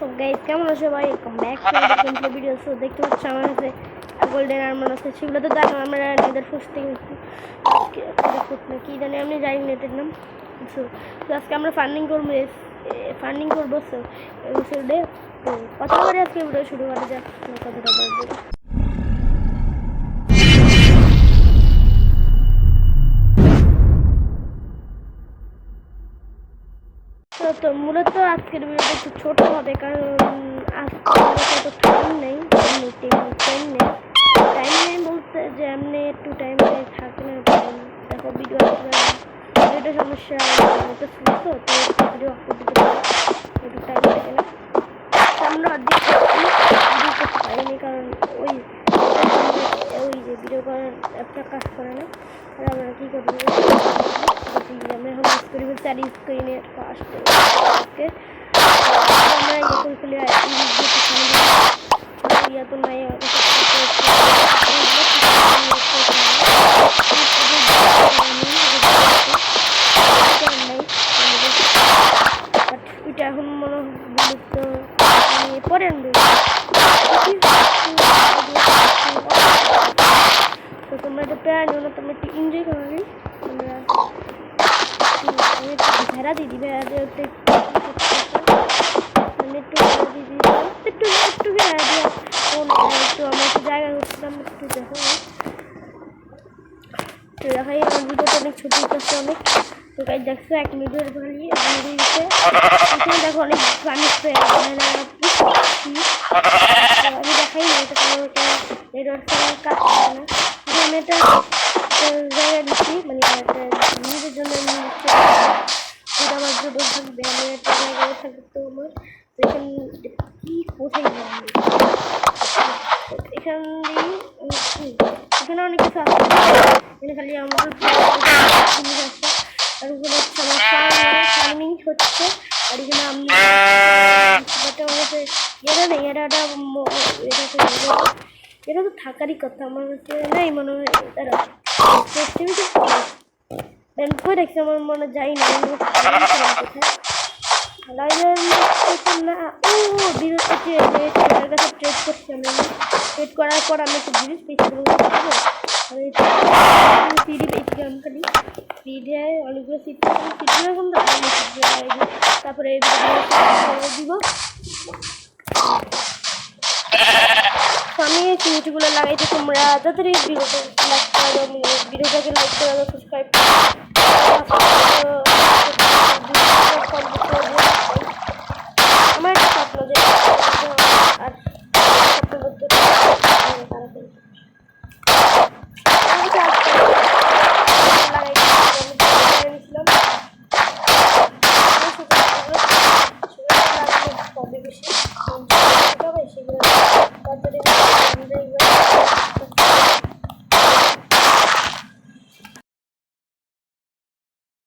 So guys, কেমন আছো ভাই? Welcome back to another gameplay video. So দেখতে পাচ্ছ আমার কাছে গোল্ডেন আর্মার আছে, সেগুলো তো জানো আমরা নেদার ফুস্টিং কি জানি আমি জানি নেটের নাম। সো আজকে আমরা ফান্ডিং করবো। সো এপিসোডে তো কথা বলে আজকে ভিডিও শুরু করা যাক। কথাটা বলবো তো মূলত আজকের ভিডিওটা একটু ছোট হবে, কারণ আজকে টাইম নেই বলতে যে এমনি একটু টাইম থাকে না। দেখো ভিডিওটা সমস্যা তো ভিডিও আপলোড দিতে একটু টাইম থাকে না। আমরা অর্ধেক করতে পারিনি, কারণ ওই যে ভিডিও করার একটা কাজ করে না। আর আমরা কী করবো, আমরা এখন এক্সপেরিমেন্ট চালিয়ে স্ক্রিনে আসতে আমরা এখন খুলে ইয়া তো নাই এটা এখন মনে বিলুপ্ত পরে আনবে। তো তোমরা এটা প্রায় নিও না, তোমরা একটু এনজয় করো। তোমরা আমি একটু ভেড়া দিদি ভেড়া দিয়ে একটু ভেড়া দিয়ে একটু আমরা একটু জায়গা করছিলাম। একটু দেখো তো দেখাই আমার ভিডিওটা অনেক ছোটো করছে অনেক। তো গাই দেখছো 1 মিনিটের ভালি দিচ্ছে এখানে দেখো অনেক পানি স্প্রে আমি দেখাই না, এটা কোনো নেটওয়ার্কের কাজ করে না। আমি একটা জায়গা দিচ্ছি, মানে নিজের জন্য যেটা আমার জন্য থাকবে, আমি একটা জায়গায় থাকবে। তো আমার এখানে কি কোথায় এখান দিয়ে এখানে অনেক কিছু আছে, এখানে খালি আমার জিনিস আছে। আর ওখানে হচ্ছে আমার ফার্মিং হচ্ছে। আর এখানে আমি এটা নেই, এটা তো থাকারই কথা আমার হচ্ছে নেই মনে হয়। তারা করে দেখছি আমার মনে যাই না কোথায় না। ও বিরতি কাছে ট্রেড করছি আমি। ট্রেড করার পর আমি একটু জিনিস পেয়েছিলাম, সিডি পেয়েছিলাম খালি সিডে অনেকগুলো সিট এখন তারপরে দিব। আমি সিটগুলো লাগাইছি। তোমরা তাড়াতাড়ি ভিডিওটাকে লাইক করে দাও, সাবস্ক্রাইব